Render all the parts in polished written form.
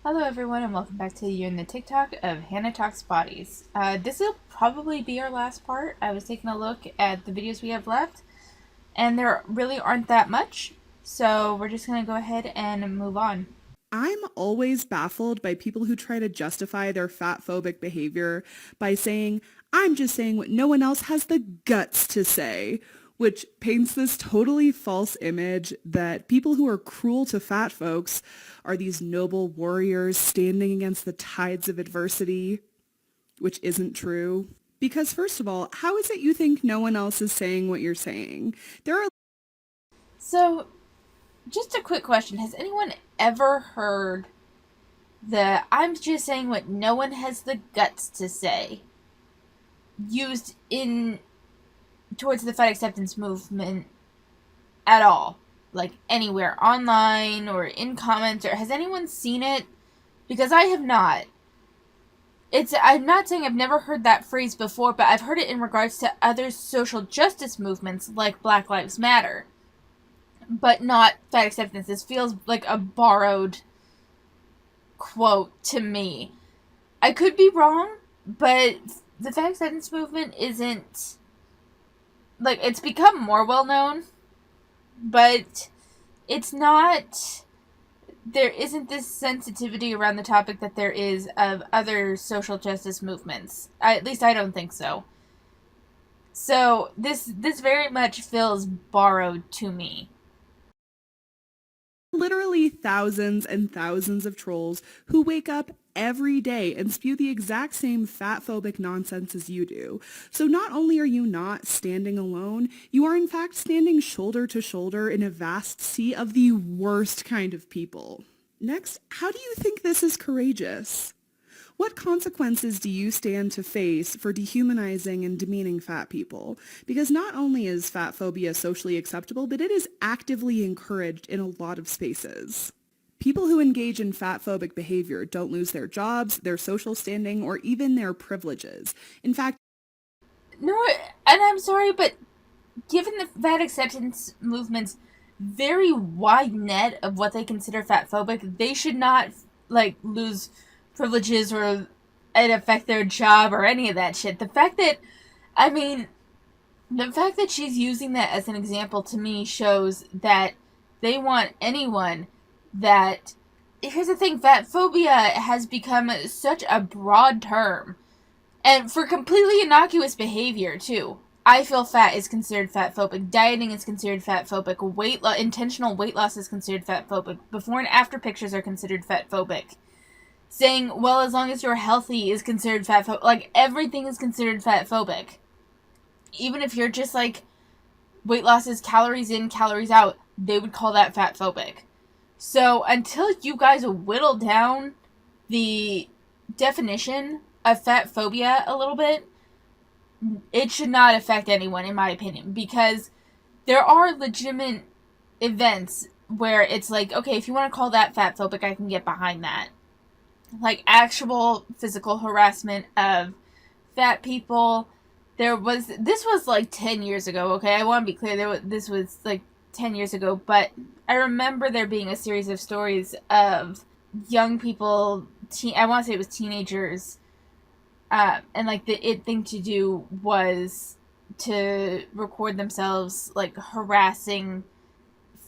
Hello everyone and welcome back to you in the TikTok of HannahTalksBodies. This will probably be our last part. I was taking a look at the videos we have left and there really aren't that much, so we're just going to go ahead and move on. I'm always baffled by people who try to justify their fat phobic behavior by saying, I'm just saying what no one else has the guts to say, which paints this totally false image that people who are cruel to fat folks are these noble warriors standing against the tides of adversity, which isn't true. Because first of all, how is it you think no one else is saying what you're saying? There are So, just a quick question. Has anyone ever heard the I'm just saying what no one has the guts to say used in towards the fat acceptance movement at all? Like anywhere online or in comments, or has anyone seen it? Because I have not. I'm not saying I've never heard that phrase before, but I've heard it in regards to other social justice movements like Black Lives Matter, but not fat acceptance. This feels like a borrowed quote to me. I could be wrong, but the fat acceptance movement isn't, like, it's become more well known, but it's not, there isn't this sensitivity around the topic that there is of other social justice movements. At least I don't think so. So this very much feels borrowed to me. literally thousands and thousands of trolls who wake up every day and spew the exact same fat phobic nonsense as you do. So not only are you not standing alone, you are in fact standing shoulder to shoulder in a vast sea of the worst kind of people. Next, how do you think this is courageous? What consequences do you stand to face for dehumanizing and demeaning fat people? Because not only is fat phobia socially acceptable, but it is actively encouraged in a lot of spaces. People who engage in fat phobic behavior don't lose their jobs, their social standing, or even their privileges. In fact, No, and I'm sorry, but given the fat acceptance movement's very wide net of what they consider fat phobic, they should not lose privileges or it affect their job or any of that shit. I mean, the fact that she's using that as an example to me shows that they want anyone that. Here's the thing, fat phobia has become such a broad term. And for completely innocuous behavior, too. I feel fat is considered fat phobic. Dieting is considered fat phobic. Intentional weight loss is considered fat phobic. Before and after pictures are considered fat phobic. Saying, well, as long as you're healthy is considered fat phobic. Like, everything is considered fat phobic. Even if you're just like, weight loss is calories in, calories out, they would call that fat phobic. So until you guys whittle down the definition of fat phobia a little bit, it should not affect anyone, in my opinion, because there are legitimate events where it's like, okay, if you want to call that fat phobic, I can get behind that. Like actual physical harassment of fat people. This was like 10 years ago, okay? I want to be clear, this was like 10 years ago, but I remember there being a series of stories of young people, I want to say it was teenagers, and like the it thing to do was to record themselves like harassing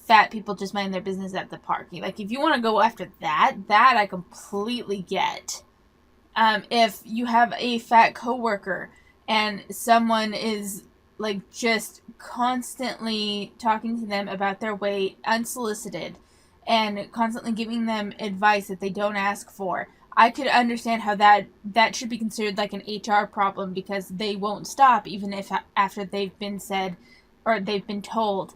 fat people just minding their business at the park. Like if you want to go after that I completely get. If you have a fat coworker and someone is like just constantly talking to them about their weight unsolicited and constantly giving them advice that they don't ask for, I could understand how that should be considered like an HR problem, because they won't stop even if after they've been said or they've been told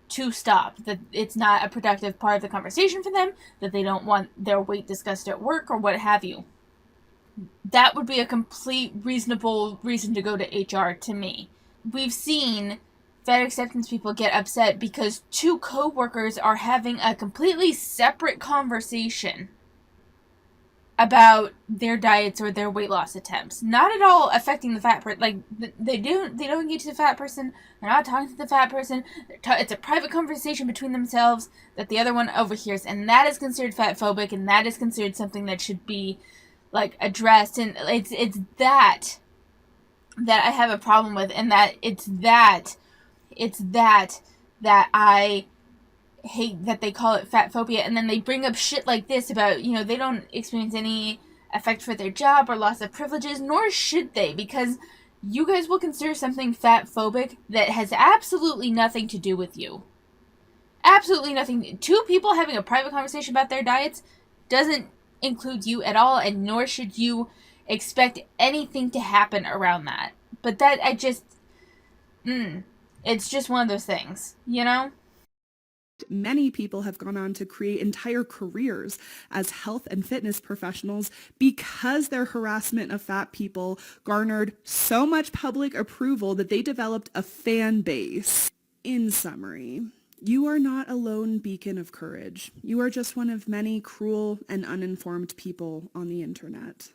to stop, that it's not a productive part of the conversation for them, that they don't want their weight discussed at work or what have you. That would be a complete reasonable reason to go to HR to me. We've seen fat acceptance people get upset because two coworkers are having a completely separate conversation. about their diets or their weight loss attempts. Not at all affecting the fat person. Like, they don't engage the fat person. They're not talking to the fat person. It's a private conversation between themselves that the other one overhears, and that is considered fat phobic, and that is considered something that should be, like, addressed. And it's that I have a problem with, and that that I hate that they call it fat phobia, and then they bring up shit like this about, they don't experience any effect for their job or loss of privileges, nor should they, because you guys will consider something fat phobic that has absolutely nothing to do with you. Absolutely nothing. Two people having a private conversation about their diets doesn't include you at all, and nor should you expect anything to happen around that. But that, it's just one of those things, Many people have gone on to create entire careers as health and fitness professionals because their harassment of fat people garnered so much public approval that they developed a fan base. In summary, you are not a lone beacon of courage. You are just one of many cruel and uninformed people on the internet.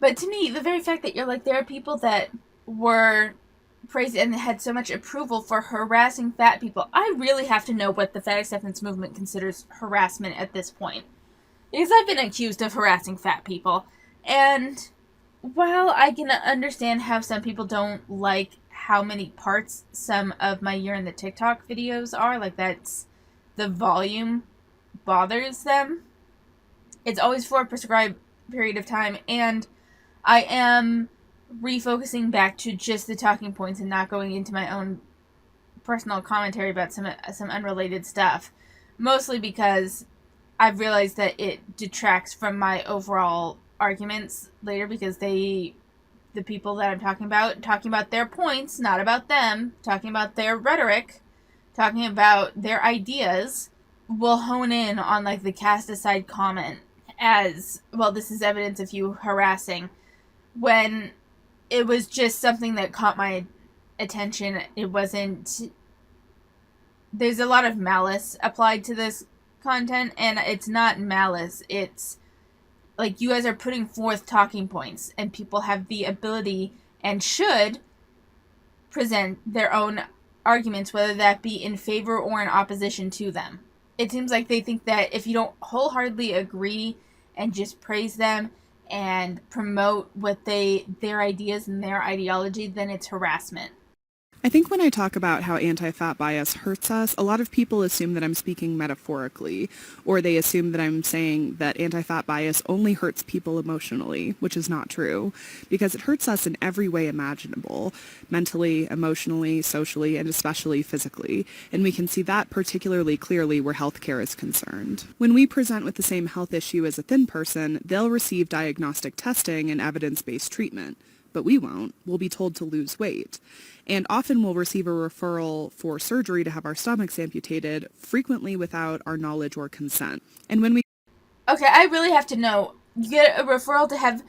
But to me, the very fact that you're like, there are people that were praised and had so much approval for harassing fat people, I really have to know what the fat acceptance movement considers harassment at this point. Because I've been accused of harassing fat people. And while I can understand how some people don't like how many parts some of my year in the TikTok videos are, like that's the volume bothers them, it's always for a prescribed period of time, and I am refocusing back to just the talking points and not going into my own personal commentary about some unrelated stuff, mostly because I've realized that it detracts from my overall arguments later, because the people that I'm talking about their points, not about them, talking about their rhetoric, talking about their ideas, will hone in on like the cast aside comment as, well, this is evidence of you harassing, when it was just something that caught my attention. It wasn't... There's a lot of malice applied to this content, and it's not malice. It's like, you guys are putting forth talking points, and people have the ability and should present their own arguments, whether that be in favor or in opposition to them. It seems like they think that if you don't wholeheartedly agree and just praise them and promote their ideas and their ideology, then it's harassment. I think when I talk about how anti-fat bias hurts us, a lot of people assume that I'm speaking metaphorically, or they assume that I'm saying that anti-fat bias only hurts people emotionally, which is not true, because it hurts us in every way imaginable, mentally, emotionally, socially, and especially physically, and we can see that particularly clearly where healthcare is concerned. When we present with the same health issue as a thin person, they'll receive diagnostic testing and evidence-based treatment, but we won't. We'll be told to lose weight. And often we'll receive a referral for surgery to have our stomachs amputated, frequently without our knowledge or consent. And when we... Okay, I really have to know. You get a referral to have...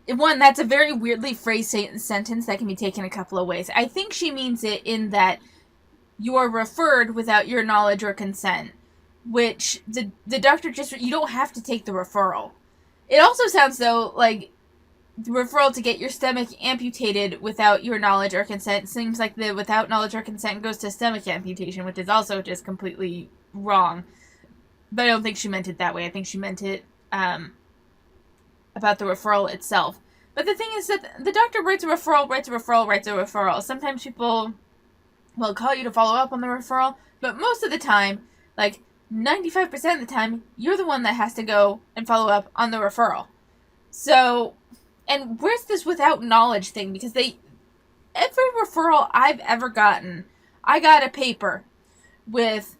One, that's a very weirdly phrased sentence that can be taken a couple of ways. I think she means it in that you are referred without your knowledge or consent, which the doctor just... You don't have to take the referral. It also sounds, though, like the referral to get your stomach amputated without your knowledge or consent seems like the without knowledge or consent goes to stomach amputation, which is also just completely wrong. But I don't think she meant it that way. I think she meant it about the referral itself. But the thing is that the doctor writes a referral. Sometimes people will call you to follow up on the referral, but most of the time, like 95% of the time, you're the one that has to go and follow up on the referral. So... And where's this without knowledge thing? Because every referral I've ever gotten, I got a paper with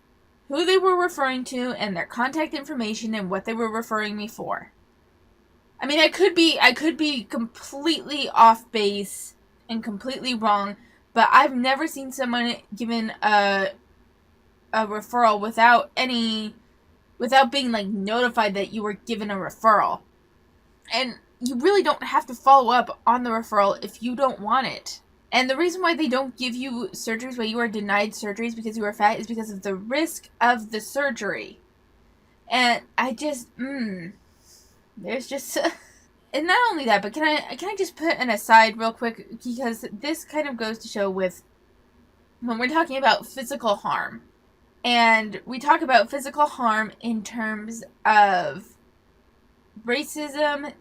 who they were referring to and their contact information and what they were referring me for. I mean, I could be completely off base and completely wrong, but I've never seen someone given a referral without being like notified that you were given a referral. And you really don't have to follow up on the referral if you don't want it. And the reason why they don't give you surgeries, why you are denied surgeries because you are fat, is because of the risk of the surgery. And I just, There's just and not only that, but can I just put an aside real quick, because this kind of goes to show with when we're talking about physical harm. And we talk about physical harm in terms of racism,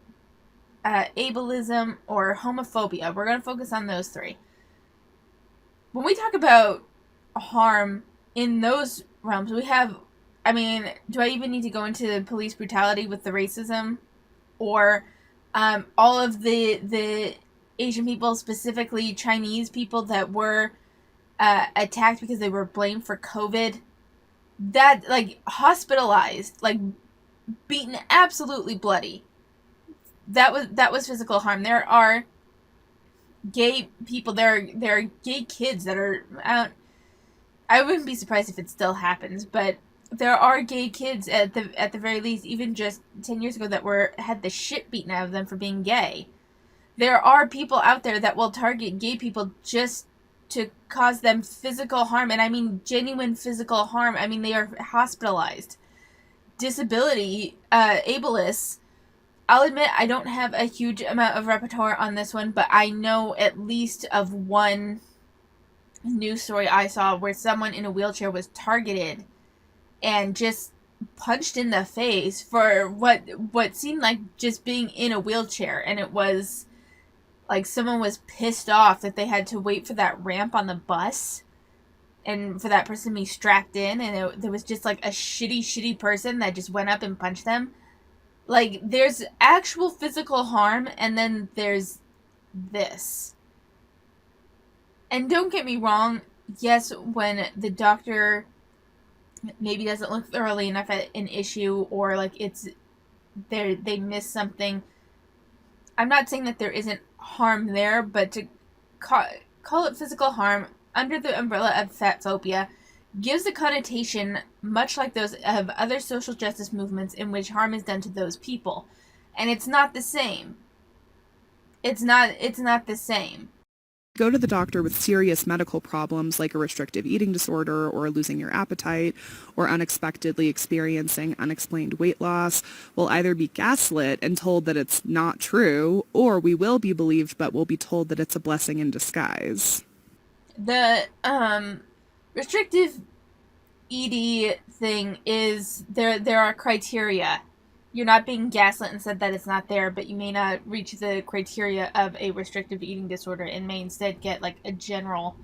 ableism, or homophobia. We're going to focus on those three. When we talk about harm in those realms, we have, I mean, do I even need to go into police brutality with the racism? Or all of the Asian people, specifically Chinese people, that were attacked because they were blamed for COVID? That, like, hospitalized, like, beaten absolutely bloody. That was physical harm. There are gay people, there are gay kids that are out. I wouldn't be surprised if it still happens, but there are gay kids at the very least, even just 10 years ago, that had the shit beaten out of them for being gay. There are people out there that will target gay people just to cause them physical harm, and I mean genuine physical harm. I mean, they are hospitalized. Disability, ableists. I'll admit I don't have a huge amount of repertoire on this one, but I know at least of one news story I saw where someone in a wheelchair was targeted and just punched in the face for what seemed like just being in a wheelchair. And it was like someone was pissed off that they had to wait for that ramp on the bus and for that person to be strapped in, and there was just like a shitty person that just went up and punched them. Like, there's actual physical harm, and then there's this. And don't get me wrong, yes, when the doctor maybe doesn't look thoroughly enough at an issue, or like they miss something, I'm not saying that there isn't harm there, but to call it physical harm under the umbrella of fatphobia gives a connotation much like those of other social justice movements in which harm is done to those people. And it's not the same. It's not the same. Go to the doctor with serious medical problems like a restrictive eating disorder or losing your appetite or unexpectedly experiencing unexplained weight loss. We'll either be gaslit and told that it's not true, or we will be believed but we'll be told that it's a blessing in disguise. The restrictive ED thing is there are criteria. You're not being gaslit and said that it's not there, but you may not reach the criteria of a restrictive eating disorder and may instead get like a general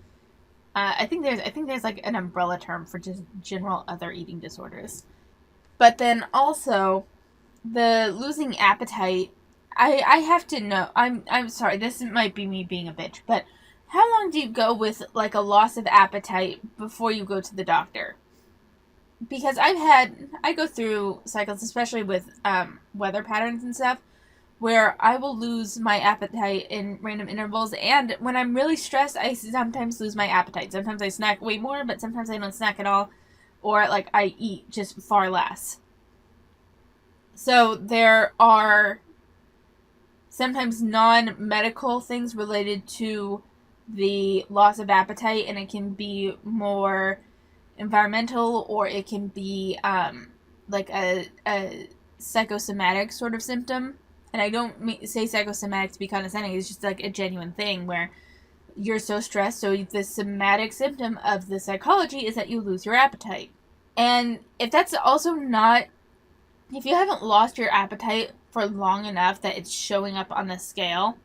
I think there's like an umbrella term for just general other eating disorders. But then also the losing appetite, I have to know, I'm sorry, this might be me being a bitch, but how long do you go with like a loss of appetite before you go to the doctor? Because I go through cycles, especially with weather patterns and stuff, where I will lose my appetite in random intervals, and when I'm really stressed, I sometimes lose my appetite. Sometimes I snack way more, but sometimes I don't snack at all, or like I eat just far less. So there are sometimes non-medical things related to the loss of appetite, and it can be more environmental, or it can be like a psychosomatic sort of symptom. And I don't say psychosomatic to be condescending. It's just like a genuine thing where you're so stressed, so the somatic symptom of the psychology is that you lose your appetite. And if that's also not, if you haven't lost your appetite for long enough that it's showing up on the scale,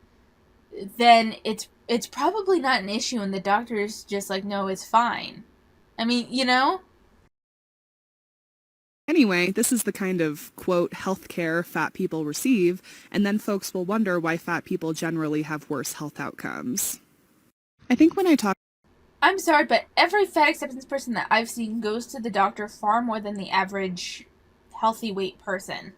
then it's probably not an issue, and the doctor's just like, no, it's fine. I mean, you know? Anyway, this is the kind of, quote, healthcare fat people receive, and then folks will wonder why fat people generally have worse health outcomes. I think when I talk... I'm sorry, but every fat acceptance person that I've seen goes to the doctor far more than the average healthy weight person.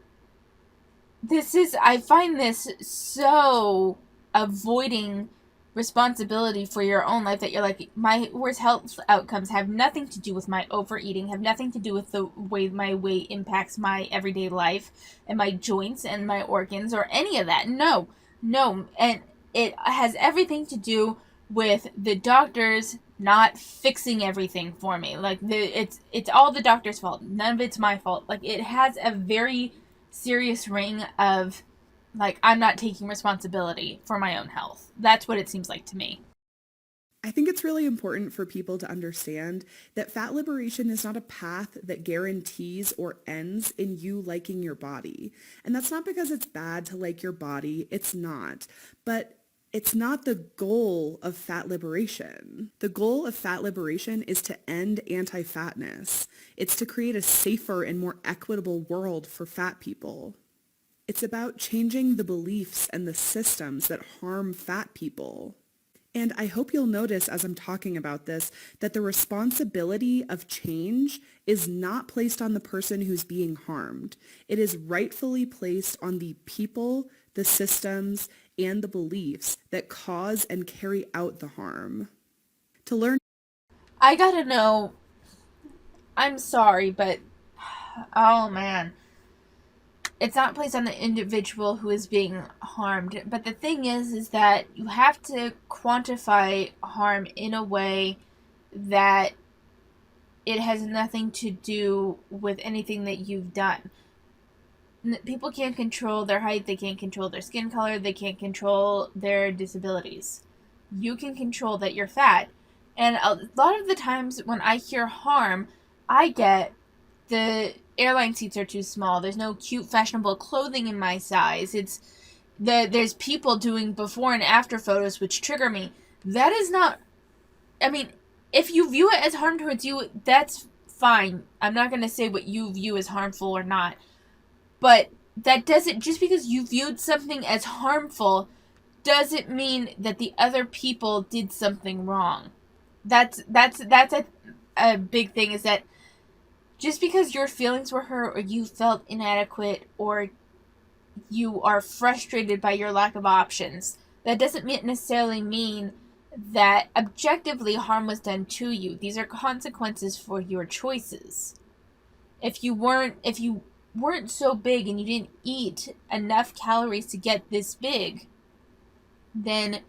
I find this so avoiding responsibility for your own life, that you're like, my worst health outcomes have nothing to do with my overeating, have nothing to do with the way my weight impacts my everyday life and my joints and my organs or any of that. No, and it has everything to do with the doctors not fixing everything for me. Like, it's all the doctor's fault. None of it's my fault. Like, it has a very serious ring of, like, I'm not taking responsibility for my own health. That's what it seems like to me. I think it's really important for people to understand that fat liberation is not a path that guarantees or ends in you liking your body. And that's not because it's bad to like your body. It's not. But it's not the goal of fat liberation. The goal of fat liberation is to end anti-fatness. It's to create a safer and more equitable world for fat people. It's about changing the beliefs and the systems that harm fat people. And I hope you'll notice as I'm talking about this that the responsibility of change is not placed on the person who's being harmed. It is rightfully placed on the people, the systems, and the beliefs that cause and carry out the harm. To learn, I gotta know. I'm sorry, but oh man. It's not placed on the individual who is being harmed. But the thing is that you have to quantify harm in a way that it has nothing to do with anything that you've done. People can't control their height, they can't control their skin color, they can't control their disabilities. You can control that you're fat. And a lot of the times when I hear harm, I get the airline seats are too small. There's no cute, fashionable clothing in my size. There's people doing before and after photos which trigger me. That is not. I mean, if you view it as harm towards you, that's fine. I'm not going to say what you view as harmful or not. But that doesn't, just because you viewed something as harmful, doesn't mean that the other people did something wrong. That's a big thing, is that just because your feelings were hurt or you felt inadequate or you are frustrated by your lack of options, that doesn't necessarily mean that objectively harm was done to you. These are consequences for your choices. If you weren't so big and you didn't eat enough calories to get this big, then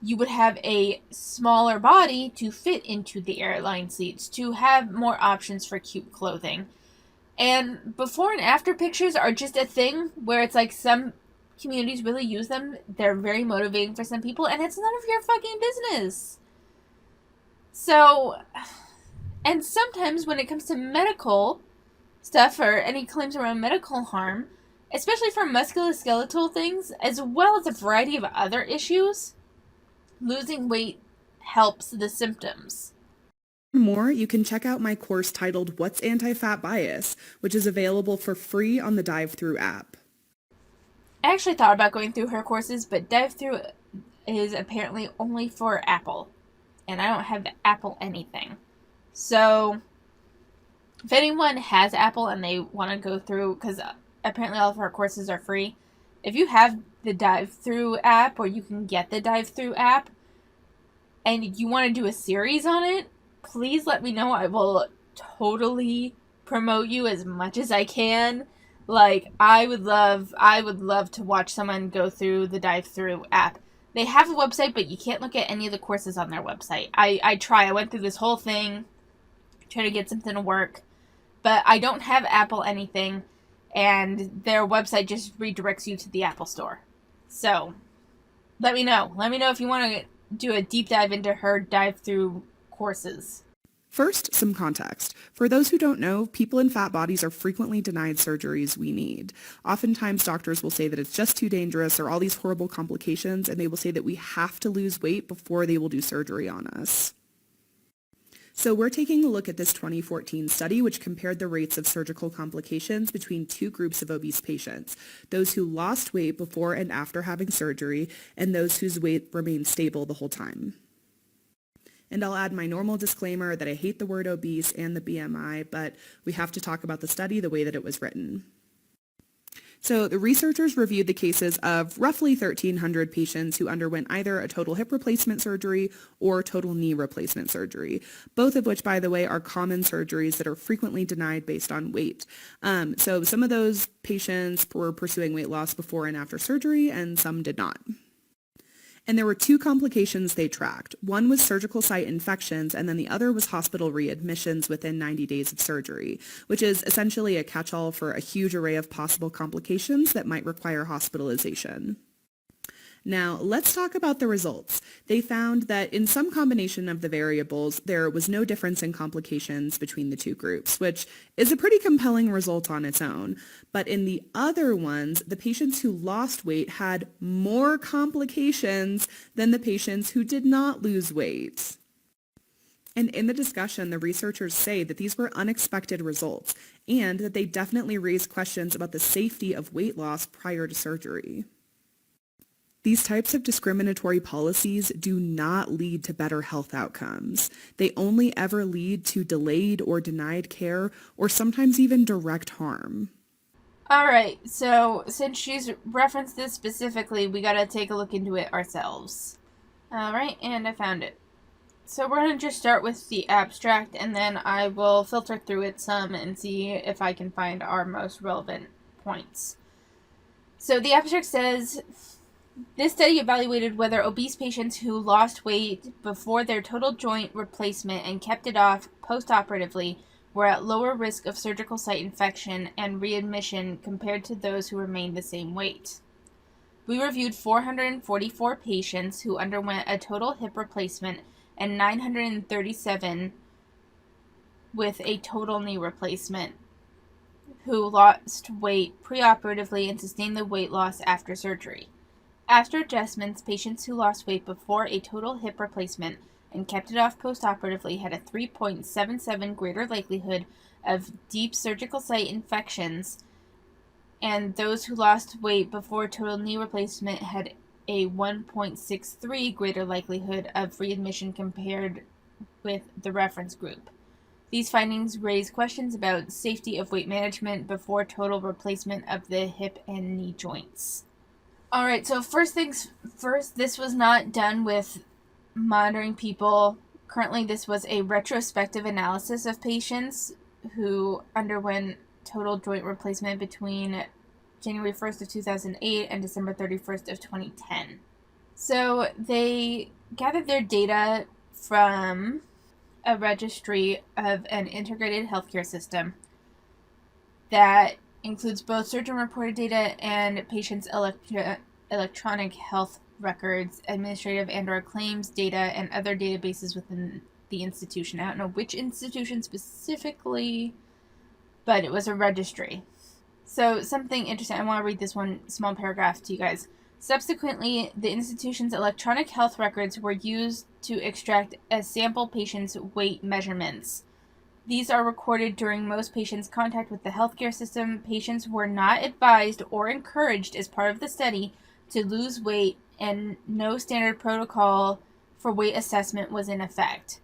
you would have a smaller body to fit into the airline seats, to have more options for cute clothing. And before and after pictures are just a thing where it's like some communities really use them. They're very motivating for some people, and it's none of your fucking business. So, and sometimes when it comes to medical stuff or any claims around medical harm, especially for musculoskeletal things, as well as a variety of other issues, losing weight helps the symptoms. more, you can check out my course titled What's Anti-Fat Bias, which is available for free on the Dive-Thru app. I actually thought about going through her courses, but Dive-Thru is apparently only for Apple, and I don't have Apple anything. So, if anyone has Apple and they want to go through, because apparently all of her courses are free, if you have the Dive-Thru app, or you can get the Dive-Thru app, and you want to do a series on it, please let me know. I will totally promote you as much as I can. Like, I would love to watch someone go through the Dive-Thru app. They have a website, but you can't look at any of the courses on their website. I went through this whole thing, trying to get something to work, but I don't have Apple anything, and their website just redirects you to the Apple store. So, let me know. Let me know if you want to do a deep dive into her Dive-Thru courses. First, some context. For those who don't know, people in fat bodies are frequently denied surgeries we need. Oftentimes, doctors will say that it's just too dangerous or all these horrible complications, and they will say that we have to lose weight before they will do surgery on us. So we're taking a look at this 2014 study, which compared the rates of surgical complications between two groups of obese patients, those who lost weight before and after having surgery, and those whose weight remained stable the whole time. And I'll add my normal disclaimer that I hate the word obese and the BMI, but we have to talk about the study the way that it was written. So the researchers reviewed the cases of roughly 1,300 patients who underwent either a total hip replacement surgery or total knee replacement surgery, both of which, by the way, are common surgeries that are frequently denied based on weight. So some of those patients were pursuing weight loss before and after surgery, and some did not. And there were two complications they tracked. One was surgical site infections, and then the other was hospital readmissions within 90 days of surgery, which is essentially a catch-all for a huge array of possible complications that might require hospitalization. Now, let's talk about the results. They found that in some combination of the variables, there was no difference in complications between the two groups, which is a pretty compelling result on its own. But in the other ones, the patients who lost weight had more complications than the patients who did not lose weight. And in the discussion, the researchers say that these were unexpected results and that they definitely raise questions about the safety of weight loss prior to surgery. These types of discriminatory policies do not lead to better health outcomes. They only ever lead to delayed or denied care, or sometimes even direct harm. Alright, so since she's referenced this specifically, we gotta take a look into it ourselves. Alright, and I found it. So we're gonna just start with the abstract, and then I will filter through it some and see if I can find our most relevant points. So the abstract says, this study evaluated whether obese patients who lost weight before their total joint replacement and kept it off post-operatively were at lower risk of surgical site infection and readmission compared to those who remained the same weight. We reviewed 444 patients who underwent a total hip replacement and 937 with a total knee replacement who lost weight preoperatively and sustained the weight loss after surgery. After adjustments, patients who lost weight before a total hip replacement and kept it off postoperatively had a 3.77 greater likelihood of deep surgical site infections, and those who lost weight before total knee replacement had a 1.63 greater likelihood of readmission compared with the reference group. These findings raise questions about safety of weight management before total replacement of the hip and knee joints. Alright, so first things first, this was not done with monitoring people. Currently, this was a retrospective analysis of patients who underwent total joint replacement between January 1st of 2008 and December 31st of 2010. So they gathered their data from a registry of an integrated healthcare system that includes both surgeon-reported data and patients' electronic health records, administrative and/or claims data, and other databases within the institution. I don't know which institution specifically, but it was a registry. So something interesting, I want to read this one small paragraph to you guys. Subsequently, the institution's electronic health records were used to extract a sample patient's weight measurements. These are recorded during most patients' contact with the healthcare system. Patients were not advised or encouraged as part of the study to lose weight, and no standard protocol for weight assessment was in effect.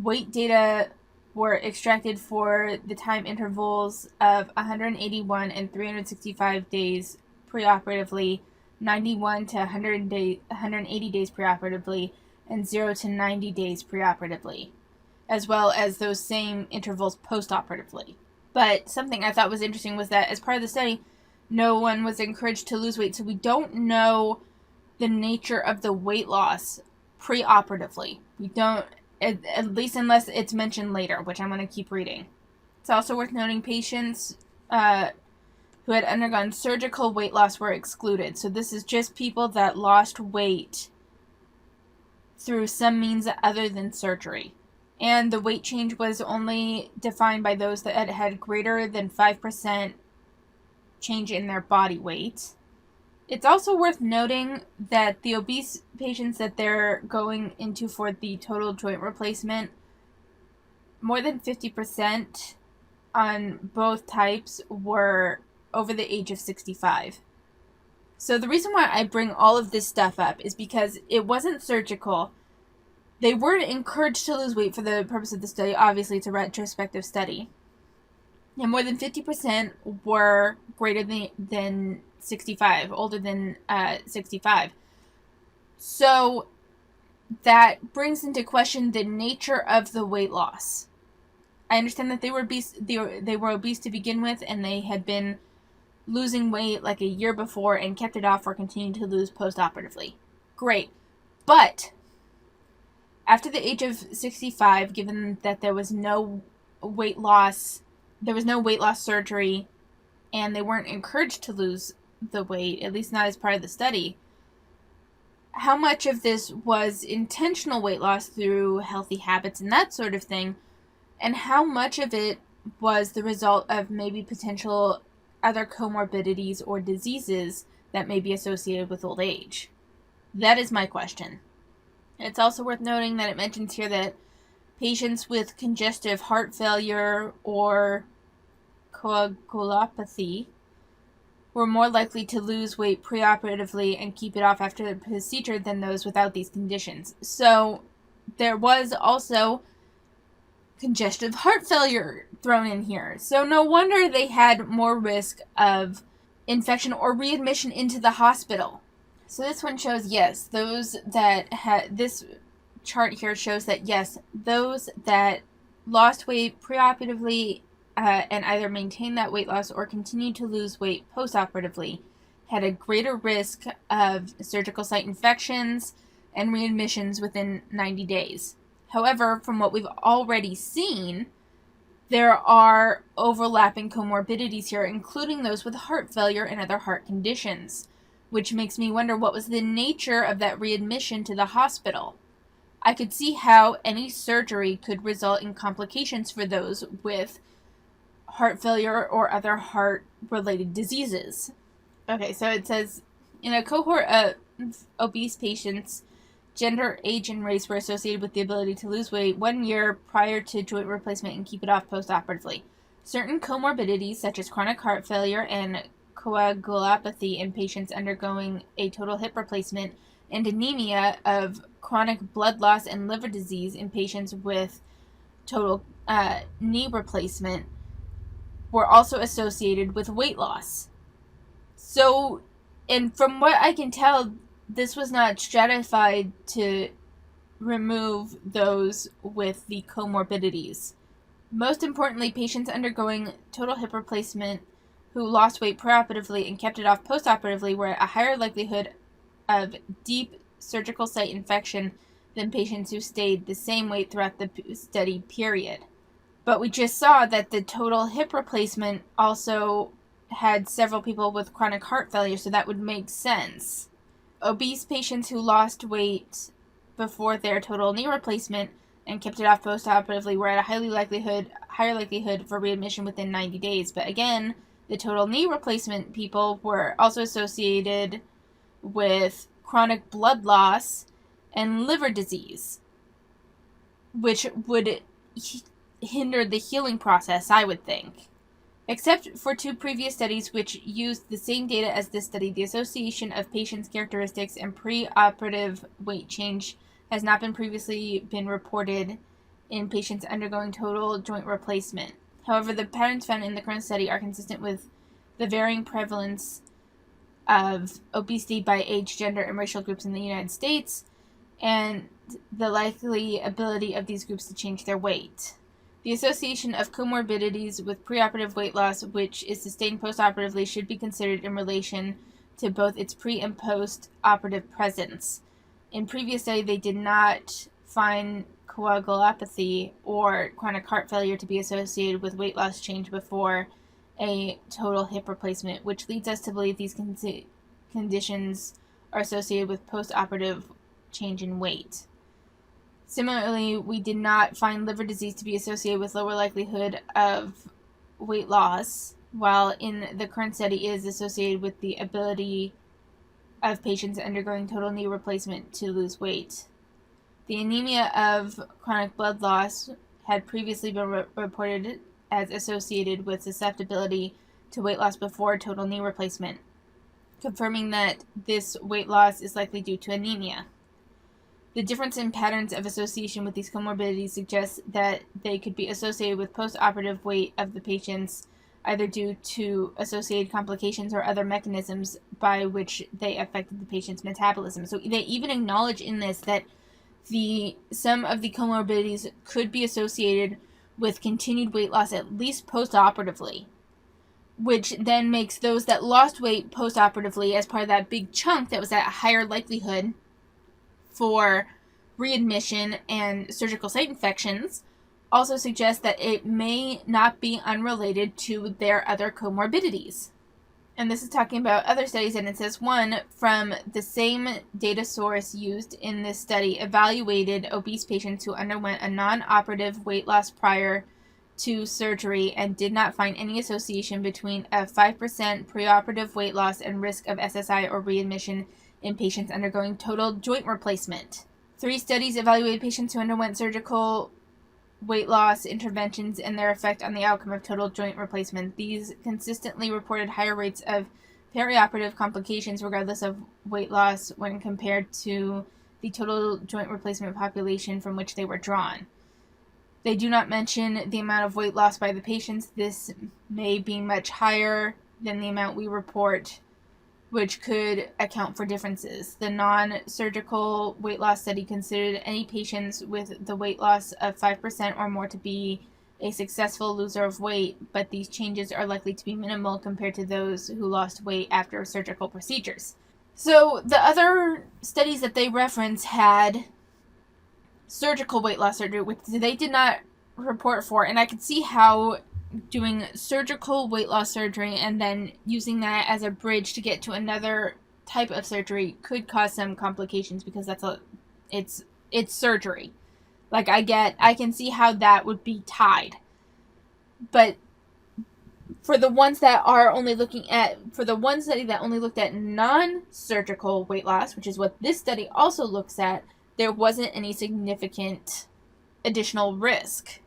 Weight data were extracted for the time intervals of 181 and 365 days preoperatively, 91 to 180 days preoperatively, and 0 to 90 days preoperatively, as well as those same intervals postoperatively. But something I thought was interesting was that as part of the study, no one was encouraged to lose weight, so we don't know the nature of the weight loss preoperatively. We don't, at least unless it's mentioned later, which I'm going to keep reading. It's also worth noting patients who had undergone surgical weight loss were excluded. So this is just people that lost weight through some means other than surgery. And the weight change was only defined by those that had greater than 5% change in their body weight. It's also worth noting that the obese patients that they're going into for the total joint replacement, more than 50% on both types were over the age of 65. So the reason why I bring all of this stuff up is because it wasn't surgical. They weren't encouraged to lose weight for the purpose of the study. Obviously, it's a retrospective study. And more than 50% were greater than 65, older than 65. So that brings into question the nature of the weight loss. I understand that they were obese. They were obese to begin with, and they had been losing weight like a year before and kept it off or continued to lose post-operatively. Great. But after the age of 65, given that there was no weight loss surgery, and they weren't encouraged to lose the weight, at least not as part of the study, how much of this was intentional weight loss through healthy habits and that sort of thing, and how much of it was the result of maybe potential other comorbidities or diseases that may be associated with old age? That is my question. It's also worth noting that it mentions here that patients with congestive heart failure or coagulopathy were more likely to lose weight preoperatively and keep it off after the procedure than those without these conditions. So there was also congestive heart failure thrown in here. So no wonder they had more risk of infection or readmission into the hospital. So this one shows, yes, those that had, this chart here shows that, yes, those that lost weight preoperatively and either maintained that weight loss or continued to lose weight postoperatively had a greater risk of surgical site infections and readmissions within 90 days. However, from what we've already seen, there are overlapping comorbidities here, including those with heart failure and other heart conditions, which makes me wonder what was the nature of that readmission to the hospital. I could see how any surgery could result in complications for those with heart failure or other heart-related diseases. Okay, so it says, in a cohort of obese patients, gender, age, and race were associated with the ability to lose weight 1 year prior to joint replacement and keep it off postoperatively. Certain comorbidities, such as chronic heart failure and coagulopathy in patients undergoing a total hip replacement, and anemia of chronic blood loss and liver disease in patients with total knee replacement, were also associated with weight loss. So, and from what I can tell, this was not stratified to remove those with the comorbidities. Most importantly, patients undergoing total hip replacement who lost weight preoperatively and kept it off postoperatively were at a higher likelihood of deep surgical site infection than patients who stayed the same weight throughout the study period. But we just saw that the total hip replacement also had several people with chronic heart failure, so that would make sense. Obese patients who lost weight before their total knee replacement and kept it off postoperatively were at a higher likelihood for readmission within 90 days. But again, the total knee replacement people were also associated with chronic blood loss and liver disease, which would hinder the healing process, I would think. Except for 2 previous studies which used the same data as this study, the association of patients' characteristics and preoperative weight change has not previously been reported in patients undergoing total joint replacement. However, the patterns found in the current study are consistent with the varying prevalence of obesity by age, gender, and racial groups in the United States, and the likely ability of these groups to change their weight. The association of comorbidities with preoperative weight loss, which is sustained postoperatively, should be considered in relation to both its pre- and post-operative presence. In previous study, they did not find coagulopathy or chronic heart failure to be associated with weight loss change before a total hip replacement, which leads us to believe these conditions are associated with post-operative change in weight. Similarly, we did not find liver disease to be associated with lower likelihood of weight loss, while in the current study is associated with the ability of patients undergoing total knee replacement to lose weight. The anemia of chronic blood loss had previously been reported as associated with susceptibility to weight loss before total knee replacement, confirming that this weight loss is likely due to anemia. The difference in patterns of association with these comorbidities suggests that they could be associated with post-operative weight of the patients, either due to associated complications or other mechanisms by which they affected the patient's metabolism. So they even acknowledge in this that some of the comorbidities could be associated with continued weight loss, at least post-operatively, which then makes those that lost weight post-operatively as part of that big chunk that was at a higher likelihood for readmission and surgical site infections also suggests that it may not be unrelated to their other comorbidities. And this is talking about other studies, and it says one from the same data source used in this study evaluated obese patients who underwent a non-operative weight loss prior to surgery and did not find any association between a 5% preoperative weight loss and risk of SSI or readmission in patients undergoing total joint replacement. 3 studies evaluated patients who underwent surgical weight loss interventions and their effect on the outcome of total joint replacement. These consistently reported higher rates of perioperative complications regardless of weight loss when compared to the total joint replacement population from which they were drawn. They do not mention the amount of weight loss by the patients. This may be much higher than the amount we report, which could account for differences. The non-surgical weight loss study considered any patients with the weight loss of 5% or more to be a successful loser of weight, but these changes are likely to be minimal compared to those who lost weight after surgical procedures. So the other studies that they reference had surgical weight loss surgery, which they did not report for, and I could see how doing surgical weight loss surgery and then using that as a bridge to get to another type of surgery could cause some complications, because it's surgery. Like, I can see how that would be tied. But for the ones that only looked at non-surgical weight loss, which is what this study also looks at, there wasn't any significant additional risk.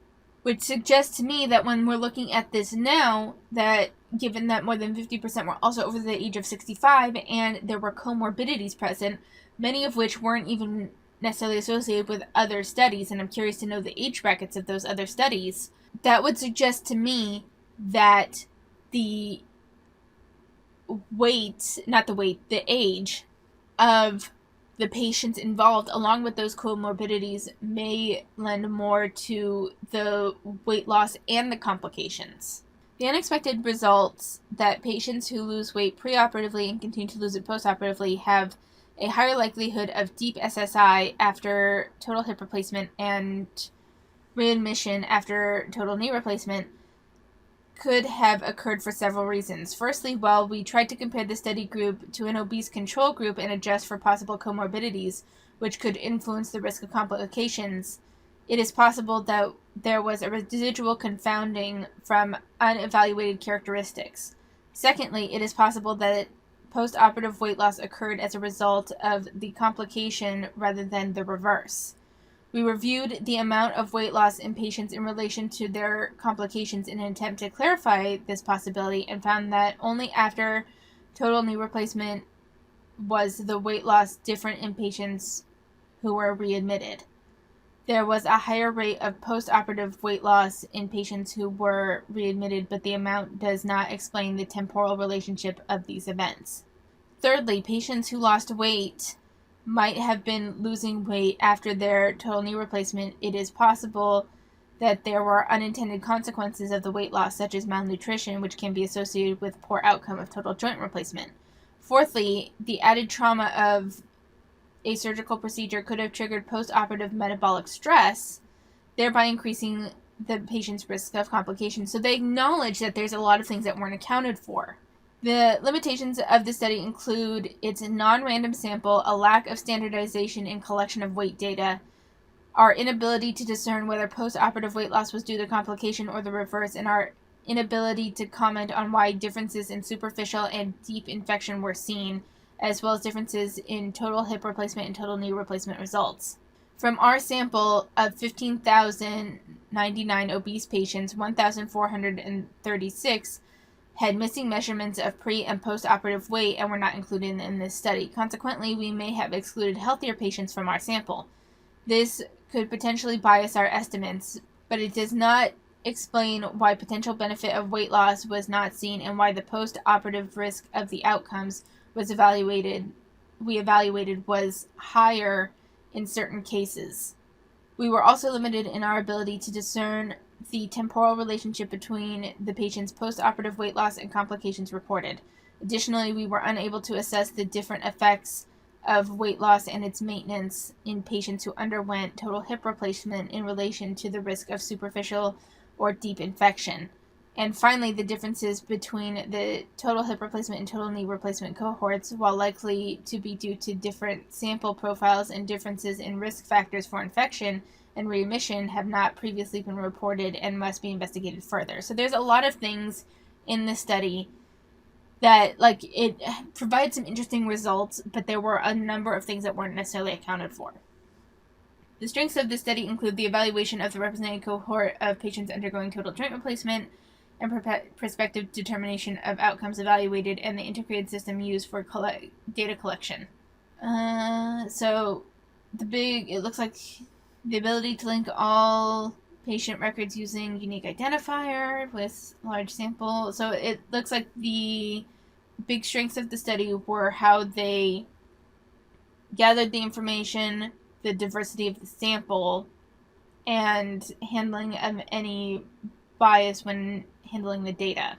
Which suggests to me that when we're looking at this now, that given that more than 50% were also over the age of 65 and there were comorbidities present, many of which weren't even necessarily associated with other studies, and I'm curious to know the age brackets of those other studies, that would suggest to me that the age of the patients involved, along with those comorbidities, may lend more to the weight loss and the complications. The unexpected results that patients who lose weight preoperatively and continue to lose it postoperatively have a higher likelihood of deep SSI after total hip replacement and readmission after total knee replacement could have occurred for several reasons. Firstly, while we tried to compare the study group to an obese control group and adjust for possible comorbidities, which could influence the risk of complications, it is possible that there was a residual confounding from unevaluated characteristics. Secondly, it is possible that postoperative weight loss occurred as a result of the complication rather than the reverse. We reviewed the amount of weight loss in patients in relation to their complications in an attempt to clarify this possibility, and found that only after total knee replacement was the weight loss different in patients who were readmitted. There was a higher rate of postoperative weight loss in patients who were readmitted, but the amount does not explain the temporal relationship of these events. Thirdly, patients who lost weight might have been losing weight after their total knee replacement. It is possible that there were unintended consequences of the weight loss, such as malnutrition, which can be associated with poor outcome of total joint replacement. Fourthly, the added trauma of a surgical procedure could have triggered postoperative metabolic stress, thereby increasing the patient's risk of complications. So they acknowledge that there's a lot of things that weren't accounted for. The limitations of the study include its non-random sample, a lack of standardization in collection of weight data, our inability to discern whether post-operative weight loss was due to complication or the reverse, and our inability to comment on why differences in superficial and deep infection were seen, as well as differences in total hip replacement and total knee replacement results. From our sample of 15,099 obese patients, 1,436 had missing measurements of pre- and post-operative weight and were not included in this study. Consequently, we may have excluded healthier patients from our sample. This could potentially bias our estimates, but it does not explain why potential benefit of weight loss was not seen and why the post-operative risk of the outcomes we evaluated was higher in certain cases. We were also limited in our ability to discern the temporal relationship between the patient's post-operative weight loss and complications reported. Additionally, we were unable to assess the different effects of weight loss and its maintenance in patients who underwent total hip replacement in relation to the risk of superficial or deep infection. And finally, the differences between the total hip replacement and total knee replacement cohorts, while likely to be due to different sample profiles and differences in risk factors for infection and readmission, have not previously been reported and must be investigated further. So there's a lot of things in this study that, like, it provides some interesting results, but there were a number of things that weren't necessarily accounted for. The strengths of this study include the evaluation of the represented cohort of patients undergoing total joint replacement and prospective determination of outcomes evaluated, and the integrated system used for data collection. So it looks like the ability to link all patient records using unique identifier with large sample. So it looks like the big strengths of the study were how they gathered the information, the diversity of the sample, and handling of any bias when handling the data.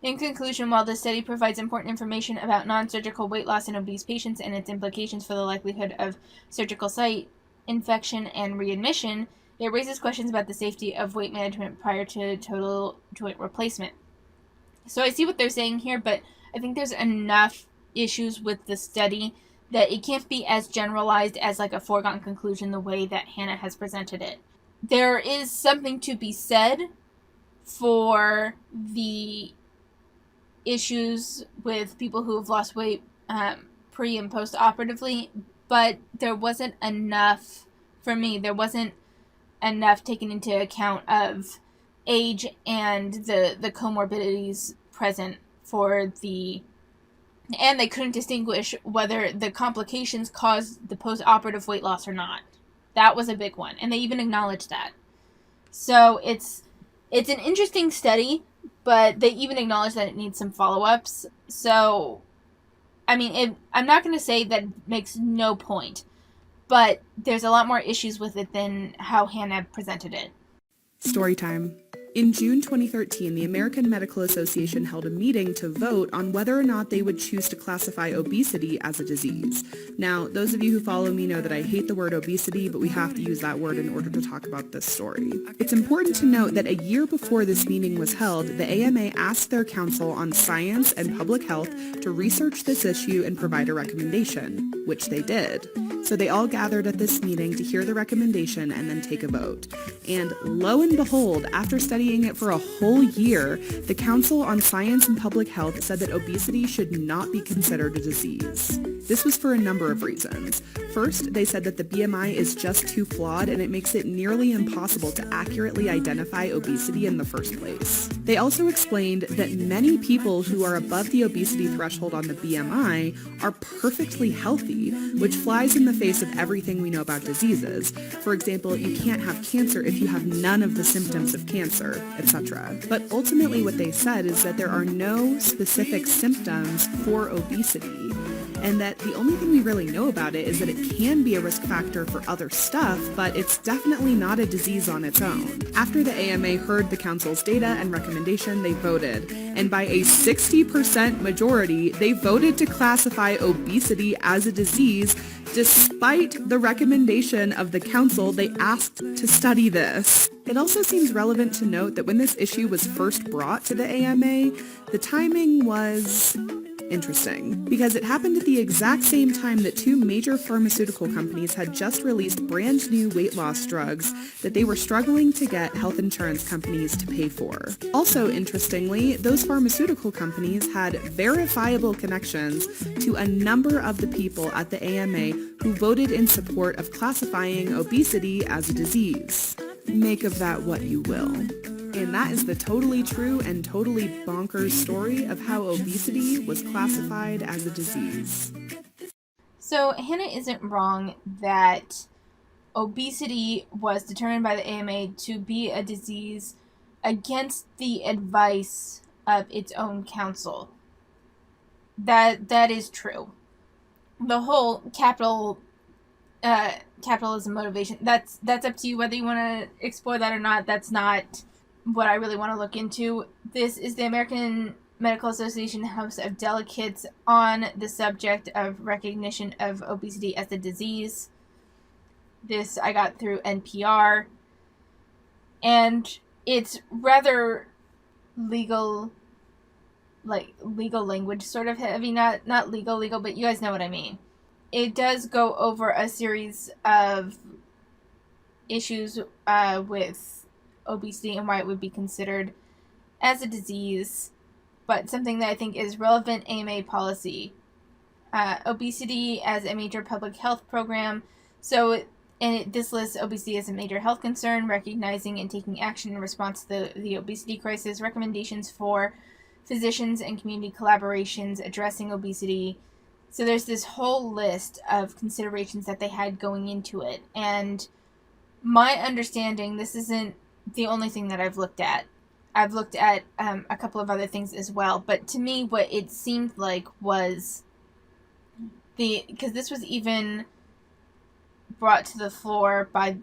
In conclusion, while this study provides important information about non-surgical weight loss in obese patients and its implications for the likelihood of surgical site infection and readmission, it raises questions about the safety of weight management prior to total joint replacement. So I see what they're saying here, but I think there's enough issues with the study that it can't be as generalized as like a foregone conclusion the way that Hannah has presented it. There is something to be said for the issues with people who have lost weight pre and post operatively, but there wasn't enough, for me, there wasn't enough taken into account of age and the comorbidities present for the, and they couldn't distinguish whether the complications caused the post-operative weight loss or not. That was a big one, and they even acknowledged that. So it's an interesting study, but they even acknowledge that it needs some follow-ups. So, I mean, I'm not going to say that it makes no point, but there's a lot more issues with it than how Hannah presented it. Story time. In June 2013, the American Medical Association held a meeting to vote on whether or not they would choose to classify obesity as a disease. Now, those of you who follow me know that I hate the word obesity, but we have to use that word in order to talk about this story. It's important to note that a year before this meeting was held, the AMA asked their Council on Science and Public Health to research this issue and provide a recommendation, which they did. So they all gathered at this meeting to hear the recommendation and then take a vote. And lo and behold, after studying it for a whole year, the Council on Science and Public Health said that obesity should not be considered a disease. This was for a number of reasons. First, they said that the BMI is just too flawed and it makes it nearly impossible to accurately identify obesity in the first place. They also explained that many people who are above the obesity threshold on the BMI are perfectly healthy, which flies in the face of everything we know about diseases. For example, you can't have cancer if you have none of the symptoms of cancer, etc. But ultimately what they said is that there are no specific symptoms for obesity, and that the only thing we really know about it is that it can be a risk factor for other stuff, but it's definitely not a disease on its own. After the AMA heard the Council's data and recommendation, they voted, and by a 60% majority, they voted to classify obesity as a disease. Despite the recommendation of the Council, they asked to study this. It also seems relevant to note that when this issue was first brought to the AMA, the timing was interesting, because it happened at the exact same time that two major pharmaceutical companies had just released brand new weight loss drugs that they were struggling to get health insurance companies to pay for. Also, interestingly, those pharmaceutical companies had verifiable connections to a number of the people at the AMA who voted in support of classifying obesity as a disease. Make of that what you will. And that is the totally true and totally bonkers story of how obesity was classified as a disease. So Hannah isn't wrong that obesity was determined by the AMA to be a disease against the advice of its own council. That is true. The whole capitalism motivation, that's up to you whether you want to explore that or not. That's not what I really want to look into. This is the American Medical Association House of Delegates on the subject of recognition of obesity as a disease. This I got through NPR. And it's rather legal language sort of heavy, not legal, but you guys know what I mean. It does go over a series of issues with obesity and why it would be considered as a disease, but something that I think is relevant AMA policy. Obesity as a major public health program. This lists obesity as a major health concern, recognizing and taking action in response to the obesity crisis, recommendations for physicians and community collaborations addressing obesity. So there's this whole list of considerations that they had going into it. And my understanding, this isn't the only thing that I've looked at. I've looked at a couple of other things as well. But to me, what it seemed like was because this was even brought to the floor by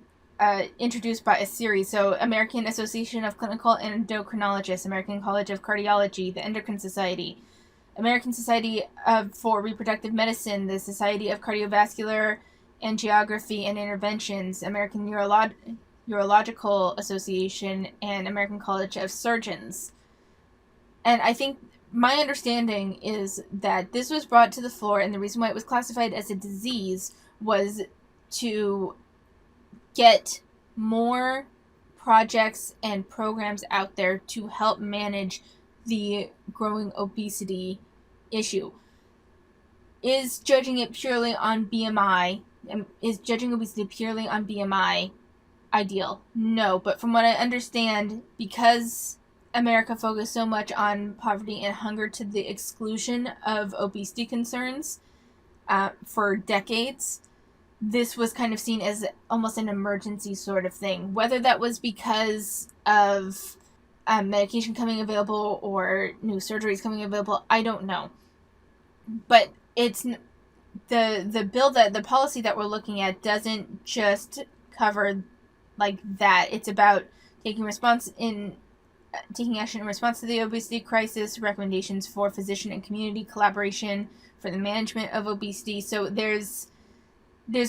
introduced by a series. So American Association of Clinical Endocrinologists, American College of Cardiology, the Endocrine Society, American Society for Reproductive Medicine, the Society of Cardiovascular Angiography and Interventions, American Urological Association, and American College of Surgeons. And I think my understanding is that this was brought to the floor, and the reason why it was classified as a disease was to get more projects and programs out there to help manage the growing obesity issue. Is judging it purely on BMI, is judging obesity purely on BMI ideal? No, but from what I understand, because America focused so much on poverty and hunger to the exclusion of obesity concerns for decades, this was kind of seen as almost an emergency sort of thing. Whether that was because of medication coming available or new surgeries coming available, I don't know. But it's the bill, that the policy that we're looking at doesn't just cover like that. It's about taking action in response to the obesity crisis, recommendations for physician and community collaboration for the management of obesity. So there's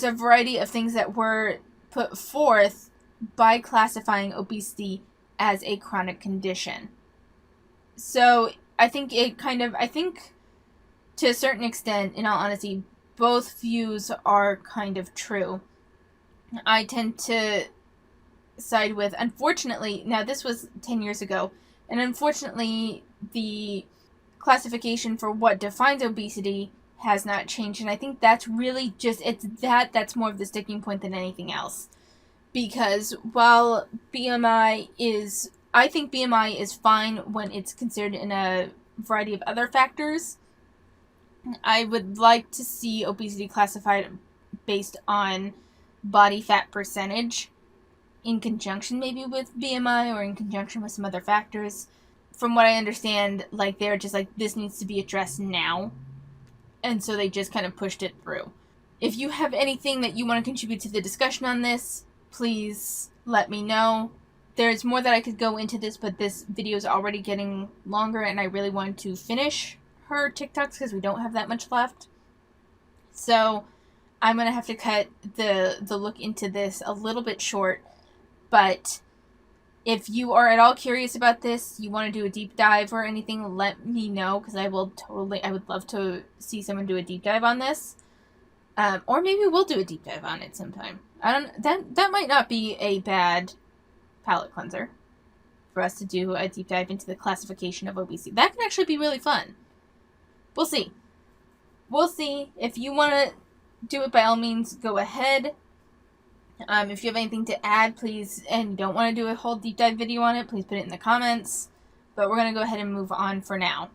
a variety of things that were put forth by classifying obesity as a chronic condition. So I think to a certain extent, in all honesty, both views are kind of true. I tend to side with, unfortunately, now this was 10 years ago, and unfortunately the classification for what defines obesity has not changed, and I think that's really that's more of the sticking point than anything else. Because while I think BMI is fine when it's considered in a variety of other factors, I would like to see obesity classified based on body fat percentage in conjunction maybe with BMI or in conjunction with some other factors. From what I understand, they're just this needs to be addressed now. And so they just kind of pushed it through. If you have anything that you want to contribute to the discussion on this, please let me know. There's more that I could go into this, but this video is already getting longer, and I really want to finish her TikToks because we don't have that much left. So I'm going to have to cut the look into this a little bit short. But if you are at all curious about this, you want to do a deep dive or anything, let me know, because I would love to see someone do a deep dive on this. Or maybe we'll do a deep dive on it sometime. That might not be a bad palate cleanser for us to do a deep dive into the classification of obesity. That can actually be really fun. We'll see. If you want to do it, by all means, go ahead. If you have anything to add, please, and you don't want to do a whole deep dive video on it, please put it in the comments. But we're going to go ahead and move on for now.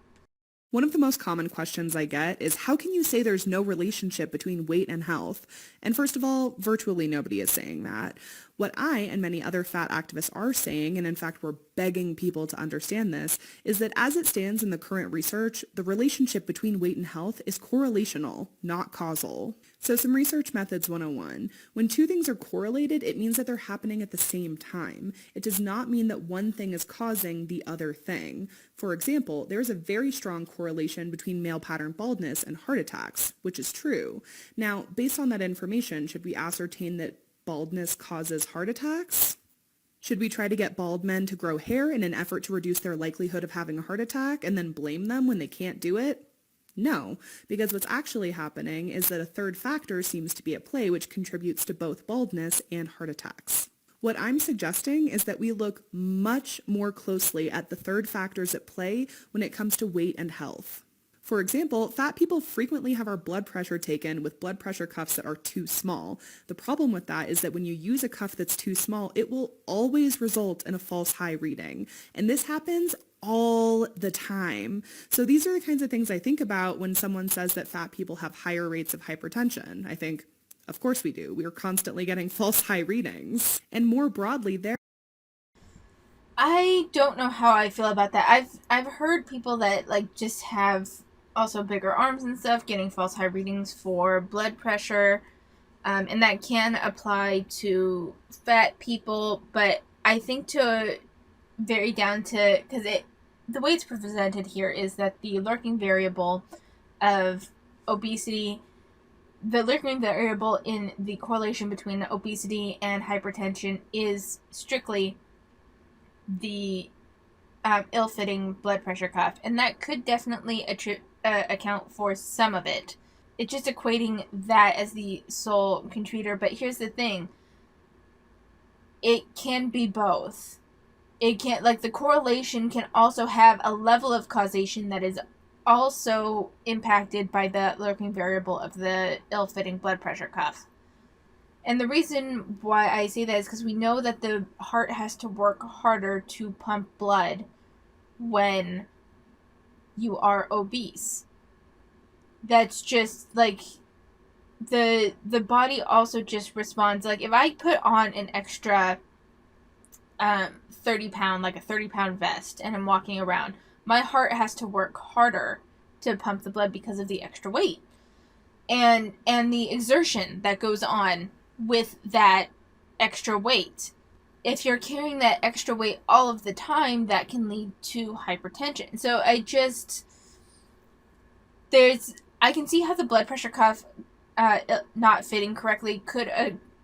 One of the most common questions I get is, how can you say there's no relationship between weight and health? And first of all, virtually nobody is saying that. What I and many other fat activists are saying, and in fact we're begging people to understand this, is that as it stands in the current research, the relationship between weight and health is correlational, not causal. So some research methods 101. When two things are correlated, it means that they're happening at the same time. It does not mean that one thing is causing the other thing. For example, there is a very strong correlation between male pattern baldness and heart attacks, which is true. Now, based on that information, should we ascertain that baldness causes heart attacks? Should we try to get bald men to grow hair in an effort to reduce their likelihood of having a heart attack and then blame them when they can't do it? No, because what's actually happening is that a third factor seems to be at play which contributes to both baldness and heart attacks. What I'm suggesting is that we look much more closely at the third factors at play when it comes to weight and health. For example, fat people frequently have our blood pressure taken with blood pressure cuffs that are too small. The problem with that is that when you use a cuff that's too small, it will always result in a false high reading. And this happens all the time. So these are the kinds of things I think about when someone says that fat people have higher rates of hypertension. I think, of course we do. We are constantly getting false high readings. And more broadly, I don't know how I feel about that. I've heard people that like just have also bigger arms and stuff getting false high readings for blood pressure, and that can apply to fat people. But I think to vary down to because the way it's presented here is that the lurking variable of obesity, the lurking variable in the correlation between obesity and hypertension is strictly the ill-fitting blood pressure cuff, and that could definitely account for some of it. It's just equating that as the sole contributor, but here's the thing. It can be both. It can't, like, the correlation can also have a level of causation that is also impacted by the lurking variable of the ill-fitting blood pressure cuff. And the reason why I say that is because we know that the heart has to work harder to pump blood when you are obese. That's just, like, the body also just responds. Like, if I put on an extra 30-pound, like a 30-pound vest, and I'm walking around, my heart has to work harder to pump the blood because of the extra weight. And the exertion that goes on with that extra weight. If you're carrying that extra weight all of the time, that can lead to hypertension. So I can see how the blood pressure cuff not fitting correctly could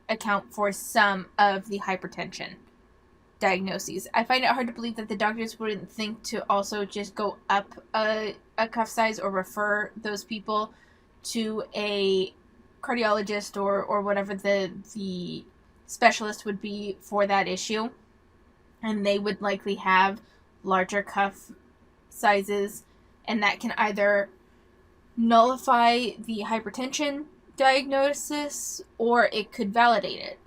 account for some of the hypertension diagnoses. I find it hard to believe that the doctors wouldn't think to also just go up a cuff size or refer those people to a cardiologist or whatever the specialist would be for that issue, and they would likely have larger cuff sizes, and that can either nullify the hypertension diagnosis or it could validate it.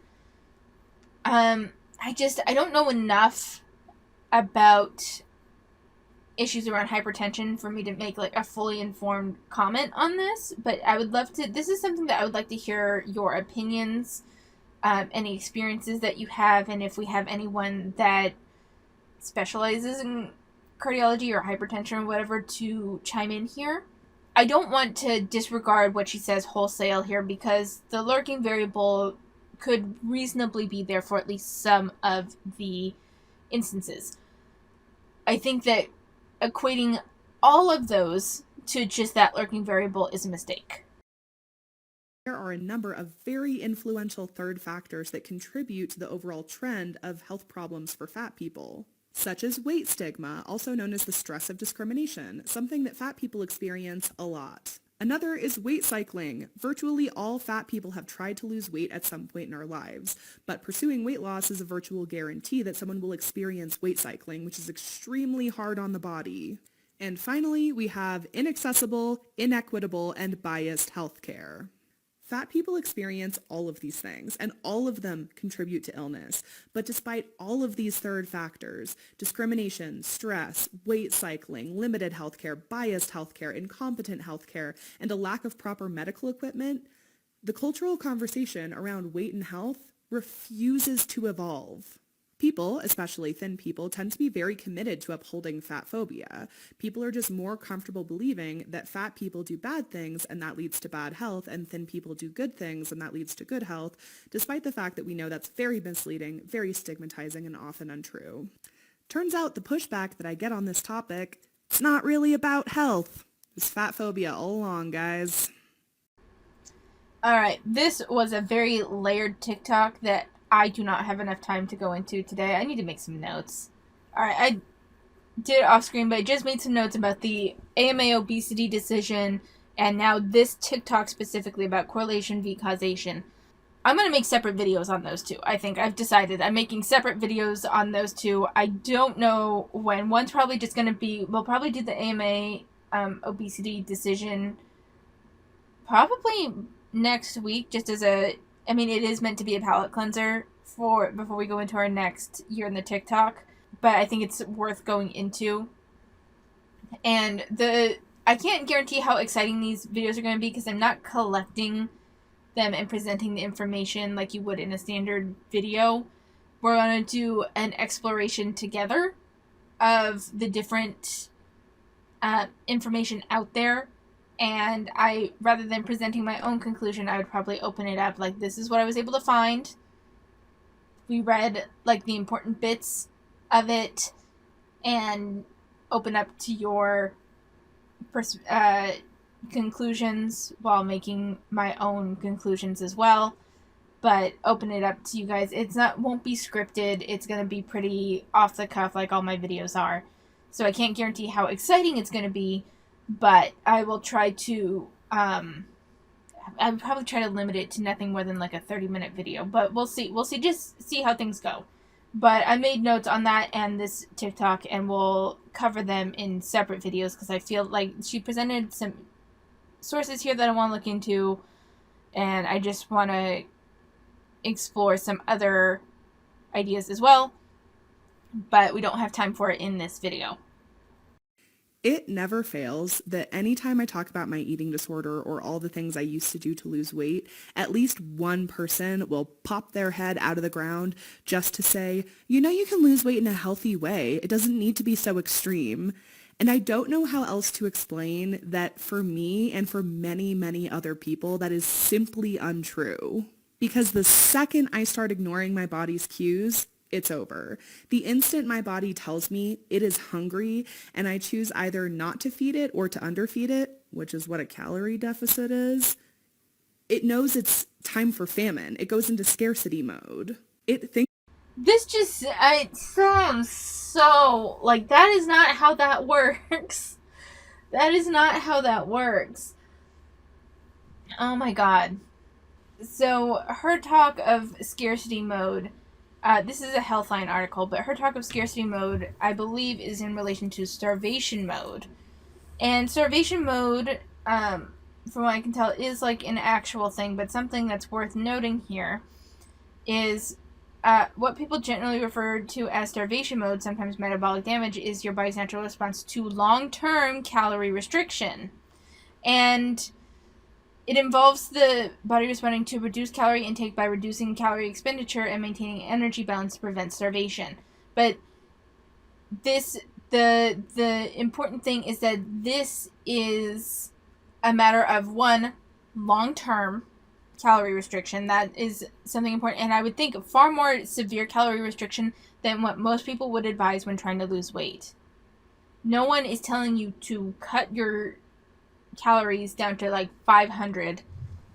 I don't know enough about issues around hypertension for me to make like a fully informed comment on this, but I would love to. This is something that I would like to hear your opinions, any experiences that you have, and if we have anyone that specializes in cardiology or hypertension or whatever to chime in here. I don't want to disregard what she says wholesale here because the lurking variable could reasonably be there for at least some of the instances. I think that equating all of those to just that lurking variable is a mistake. there are a number of very influential third factors that contribute to the overall trend of health problems for fat people, such as weight stigma, also known as the stress of discrimination, something that fat people experience a lot. Another is weight cycling. Virtually all fat people have tried to lose weight at some point in our lives, but pursuing weight loss is a virtual guarantee that someone will experience weight cycling, which is extremely hard on the body. And finally, we have inaccessible, inequitable, and biased healthcare. Fat people experience all of these things, and all of them contribute to illness. But despite all of these third factors, discrimination, stress, weight cycling, limited healthcare, biased healthcare, incompetent healthcare, and a lack of proper medical equipment, the cultural conversation around weight and health refuses to evolve. People, especially thin people, tend to be very committed to upholding fat phobia. People are just more comfortable believing that fat people do bad things and that leads to bad health, and thin people do good things and that leads to good health, despite the fact that we know that's very misleading, very stigmatizing, and often untrue. Turns out the pushback that I get on this topic, it's not really about health. It's fat phobia all along, guys. Alright, this was a very layered TikTok that I do not have enough time to go into today. I need to make some notes. Alright, I did it off screen, but I just made some notes about the AMA obesity decision, and now this TikTok specifically about correlation v causation. I'm going to make separate videos on those two. I think I've decided I'm making separate videos on those two. I don't know when. One's probably just going to be, we'll probably do the AMA obesity decision probably next week, just as a, I mean, it is meant to be a palate cleanser for before we go into our next year in the TikTok, but I think it's worth going into. And I can't guarantee how exciting these videos are going to be because I'm not collecting them and presenting the information like you would in a standard video. We're going to do an exploration together of the different information out there, and rather than presenting my own conclusion, I would probably open it up like, this is what I was able to find. We read like the important bits of it and open up to your conclusions while making my own conclusions as well, but open it up to you guys. Won't be scripted. It's going to be pretty off the cuff like all my videos are. So I can't guarantee how exciting it's going to be, but I will try to, I'd probably try to limit it to nothing more than like a 30-minute video, but we'll see. Just see how things go. But I made notes on that and this TikTok, and we'll cover them in separate videos because I feel like she presented some sources here that I want to look into, and I just want to explore some other ideas as well, but we don't have time for it in this video. It never fails that anytime I talk about my eating disorder or all the things I used to do to lose weight, at least one person will pop their head out of the ground just to say, you know, you can lose weight in a healthy way. It doesn't need to be so extreme. And I don't know how else to explain that for me and for many, many other people, that is simply untrue. Because the second I start ignoring my body's cues, it's over. The instant my body tells me it is hungry and I choose either not to feed it or to underfeed it, which is what a calorie deficit is, it knows it's time for famine. It goes into scarcity mode. This just, it sounds so, like, that is not how that works. That is not how that works. Oh my god. So, her talk of scarcity mode, this is a Healthline article, but her talk of scarcity mode, I believe, is in relation to starvation mode. And starvation mode, from what I can tell, is like an actual thing, but something that's worth noting here is what people generally refer to as starvation mode, sometimes metabolic damage, is your body's natural response to long-term calorie restriction. And it involves the body responding to reduced calorie intake by reducing calorie expenditure and maintaining energy balance to prevent starvation. But the important thing is that this is a matter of, one, long-term calorie restriction. That is something important, and I would think far more severe calorie restriction than what most people would advise when trying to lose weight. No one is telling you to cut your calories down to like 500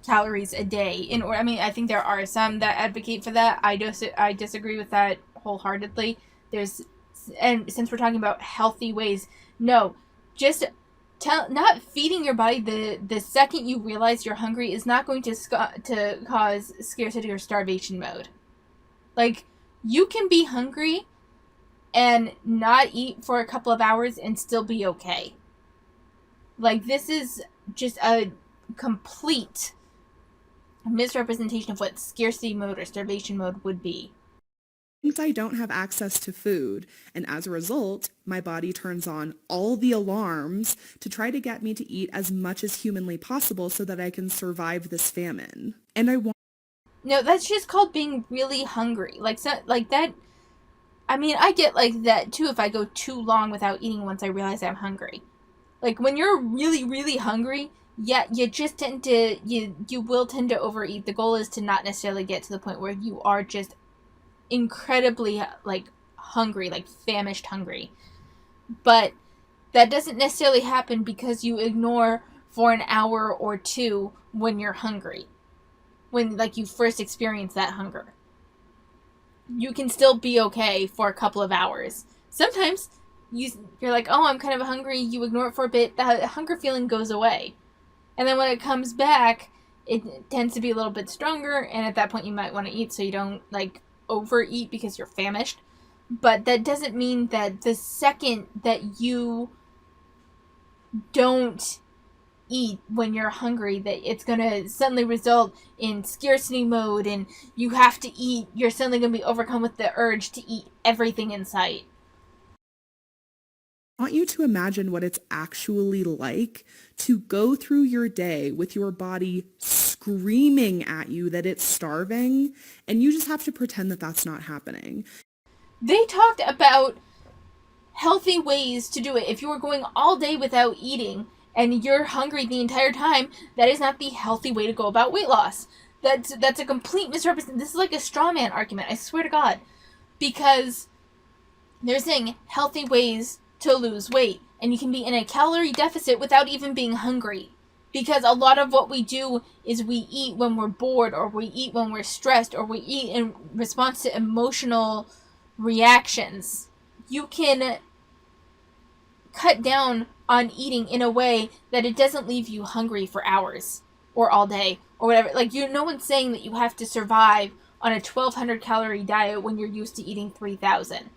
calories a day. I mean, I think there are some that advocate for that. I disagree with that wholeheartedly. And since we're talking about healthy ways, no, just not feeding your body the second you realize you're hungry is not going to cause scarcity or starvation mode. Like, you can be hungry and not eat for a couple of hours and still be okay. Like, this is just a complete misrepresentation of what scarcity mode or starvation mode would be. I don't have access to food, and as a result, my body turns on all the alarms to try to get me to eat as much as humanly possible so that I can survive this famine. And No, that's just called being really hungry. Like, so, like that. I mean, I get like that too if I go too long without eating once I realize I'm hungry. Like when you're really, really hungry, yeah, you just tend to you will tend to overeat. The goal is to not necessarily get to the point where you are just incredibly like hungry, like famished hungry. But that doesn't necessarily happen because you ignore for an hour or two when you're hungry. When like you first experience that hunger. You can still be okay for a couple of hours. Sometimes you're like, "Oh, I'm kind of hungry." You ignore it for a bit. The hunger feeling goes away. And then when it comes back, it tends to be a little bit stronger, and at that point you might want to eat so you don't like overeat because you're famished. But that doesn't mean that the second that you don't eat when you're hungry that it's going to suddenly result in scarcity mode and you have to eat. You're suddenly going to be overcome with the urge to eat everything in sight. I want you to imagine what it's actually like to go through your day with your body screaming at you that it's starving, and you just have to pretend that that's not happening. They talked about healthy ways to do it. If you are going all day without eating and you're hungry the entire time, that is not the healthy way to go about weight loss. That's a complete misrepresentation. This is like a straw man argument, I swear to God. Because they're saying healthy ways to lose weight, and you can be in a calorie deficit without even being hungry. Because a lot of what we do is we eat when we're bored, or we eat when we're stressed, or we eat in response to emotional reactions. You can cut down on eating in a way that it doesn't leave you hungry for hours or all day or whatever. Like, no one's saying that you have to survive on a 1,200 calorie diet when you're used to eating 3,000.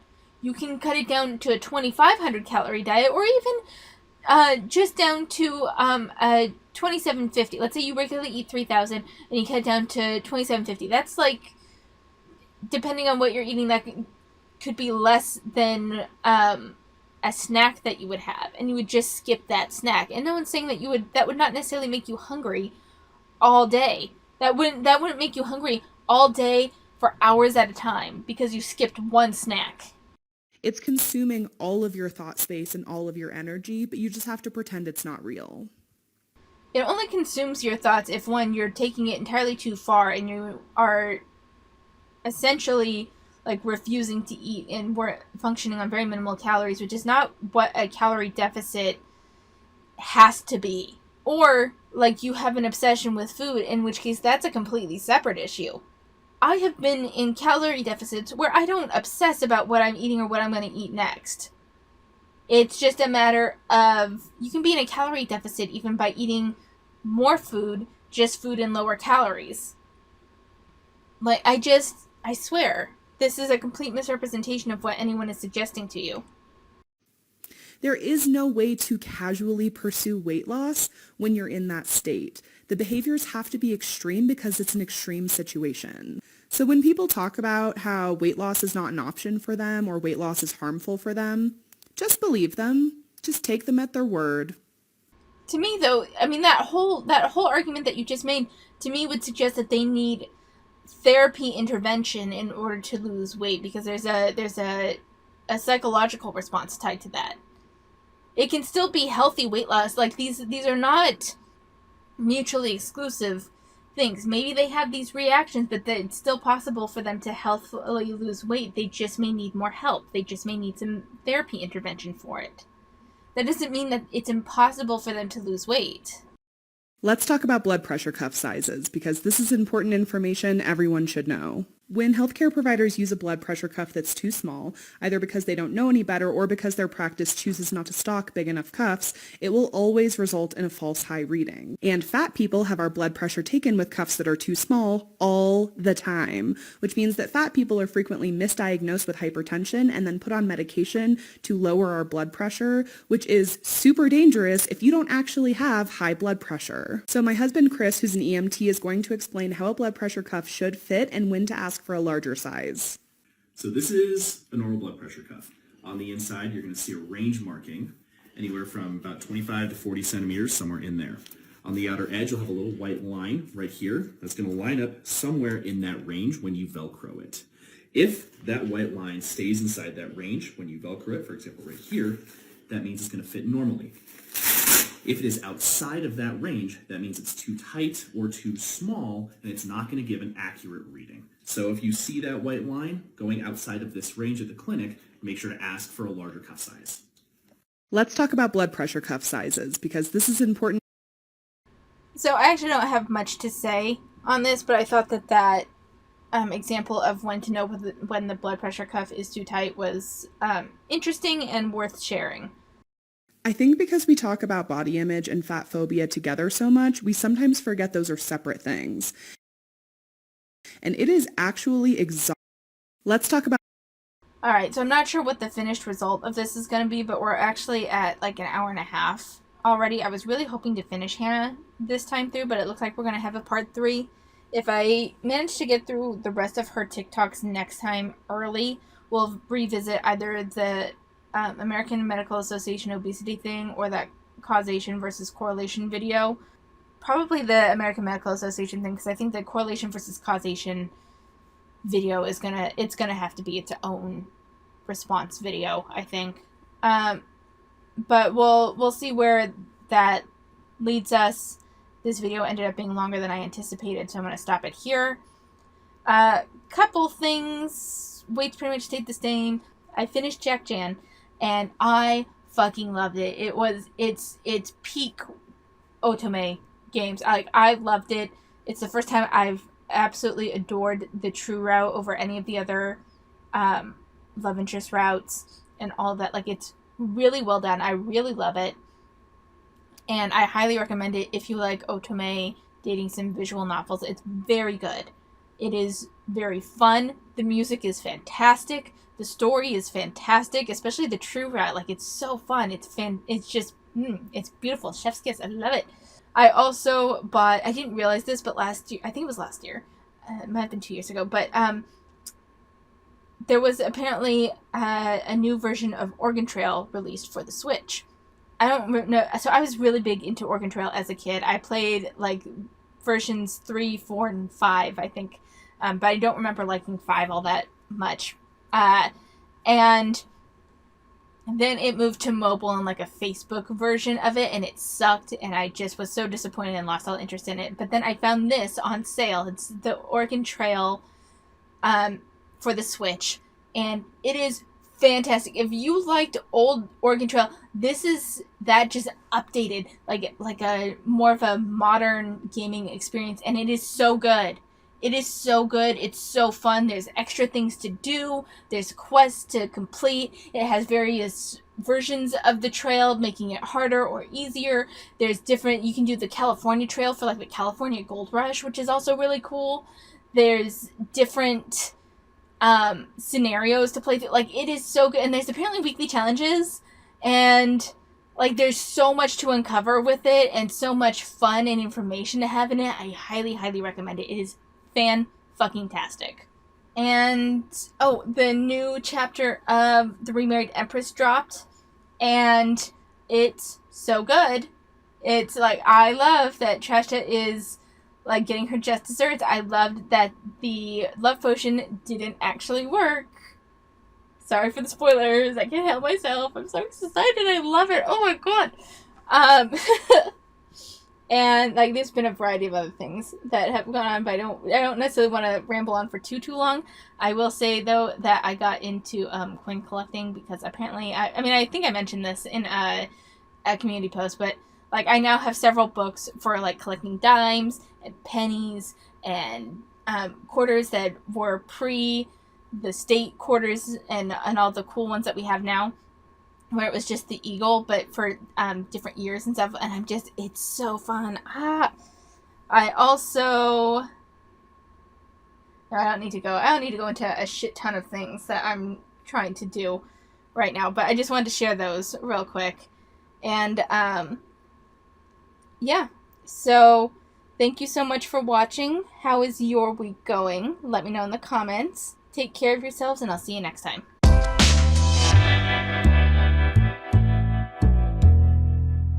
You can cut it down to a 2,500 calorie diet, or even just down to a 2,750. Let's say you regularly eat 3,000 and you cut it down to 2,750. That's like, depending on what you're eating, that could be less than a snack that you would have, and you would just skip that snack. And no one's saying that would not necessarily make you hungry all day. That wouldn't make you hungry all day for hours at a time because you skipped one snack. It's consuming all of your thought space and all of your energy, but you just have to pretend it's not real. It only consumes your thoughts if, one, you're taking it entirely too far and you are essentially like refusing to eat and we're functioning on very minimal calories, which is not what a calorie deficit has to be. Or like you have an obsession with food, in which case that's a completely separate issue. I have been in calorie deficits where I don't obsess about what I'm eating or what I'm going to eat next. It's just a matter of, you can be in a calorie deficit even by eating more food, just food in lower calories. Like, I swear, this is a complete misrepresentation of what anyone is suggesting to you. There is no way to casually pursue weight loss when you're in that state. The behaviors have to be extreme because it's an extreme situation. So when people talk about how weight loss is not an option for them or weight loss is harmful for them, just believe them. Just take them at their word. To me, though, I mean, that whole argument that you just made, to me, would suggest that they need therapy intervention in order to lose weight, because there's a psychological response tied to that. It can still be healthy weight loss. Like, these are not mutually exclusive things. Maybe they have these reactions, but it's still possible for them to healthfully lose weight. They just may need more help. They just may need some therapy intervention for it. That doesn't mean that it's impossible for them to lose weight. Let's talk about blood pressure cuff sizes, because this is important information everyone should know. When healthcare providers use a blood pressure cuff that's too small, either because they don't know any better or because their practice chooses not to stock big enough cuffs, it will always result in a false high reading. And fat people have our blood pressure taken with cuffs that are too small all the time, which means that fat people are frequently misdiagnosed with hypertension and then put on medication to lower our blood pressure, which is super dangerous if you don't actually have high blood pressure. So my husband Chris, who's an EMT, is going to explain how a blood pressure cuff should fit and when to ask for a larger size. So this is a normal blood pressure cuff. On the inside, you're going to see a range marking, anywhere from about 25 to 40 centimeters, somewhere in there. On the outer edge, you'll have a little white line right here that's going to line up somewhere in that range when you Velcro it. If that white line stays inside that range when you Velcro it, for example, right here, that means it's going to fit normally. If it is outside of that range, that means it's too tight or too small, and it's not going to give an accurate reading. So if you see that white line going outside of this range at the clinic, make sure to ask for a larger cuff size. Let's talk about blood pressure cuff sizes, because this is important. So I actually don't have much to say on this, but I thought that example of when to know when the blood pressure cuff is too tight was interesting and worth sharing. I think because we talk about body image and fat phobia together so much, we sometimes forget those are separate things. And it is actually exhausting. Let's talk about... Alright, so I'm not sure what the finished result of this is going to be, but we're actually at like an hour and a half already. I was really hoping to finish Hannah this time through, but it looks like we're going to have a part 3. If I manage to get through the rest of her TikToks next time early, we'll revisit either the American Medical Association obesity thing or that causation versus correlation video. Probably the American Medical Association thing, because I think the correlation versus causation video is gonna have to be its own response video, I think. But we'll see where that leads us. This video ended up being longer than I anticipated, so I'm gonna stop it here. Couple things. Weights pretty much stayed the same. I finished Jack Jan, and I fucking loved it. It's peak Otome games. I loved it. It's the first time I've absolutely adored the true route over any of the other love interest routes and all of that. Like, it's really well done. I really love it. And I highly recommend it if you like Otome dating sim visual novels. It's very good. It is very fun. The music is fantastic. The story is fantastic, especially the true route. Like, it's so fun. It's just, it's beautiful. Chef's kiss. I love it. I also bought, I didn't realize this, but last year, I think it was last year. It might have been 2 years ago, but there was apparently a new version of Oregon Trail released for the Switch. I don't know. So I was really big into Oregon Trail as a kid. I played like versions 3, 4, and 5, I think. But I don't remember liking 5 all that much. And then it moved to mobile and like a Facebook version of it, and it sucked, and I just was so disappointed and lost all interest in it. But then I found this on sale. It's the Oregon Trail for the Switch, and it is fantastic. If you liked old Oregon Trail, this is that just updated, like a more of a modern gaming experience, and it is so good. It is so good. It's so fun. There's extra things to do. There's quests to complete. It has various versions of the trail, making it harder or easier. There's different, you can do the California Trail for like the California Gold Rush, which is also really cool. There's different scenarios to play through. Like, it is so good. And there's apparently weekly challenges, and like, there's so much to uncover with it and so much fun and information to have in it. I highly, highly recommend it. It is fan-fucking-tastic. And, the new chapter of The Remarried Empress dropped, and it's so good. It's like, I love that Trashta is like getting her just desserts. I loved that the love potion didn't actually work. Sorry for the spoilers. I can't help myself. I'm so excited. I love it. Oh my god. And like, there's been a variety of other things that have gone on, but I don't necessarily want to ramble on for too long. I will say though that I got into coin collecting because apparently I think I mentioned this in a community post, but like, I now have several books for like collecting dimes and pennies and quarters that were pre the state quarters and all the cool ones that we have now, where it was just the eagle, but for different years and stuff. And it's so fun. I also, no, I don't need to go into a shit ton of things that I'm trying to do right now, but I just wanted to share those real quick. And yeah, so thank you so much for watching. How is your week going? Let me know in the comments. Take care of yourselves, and I'll see you next time.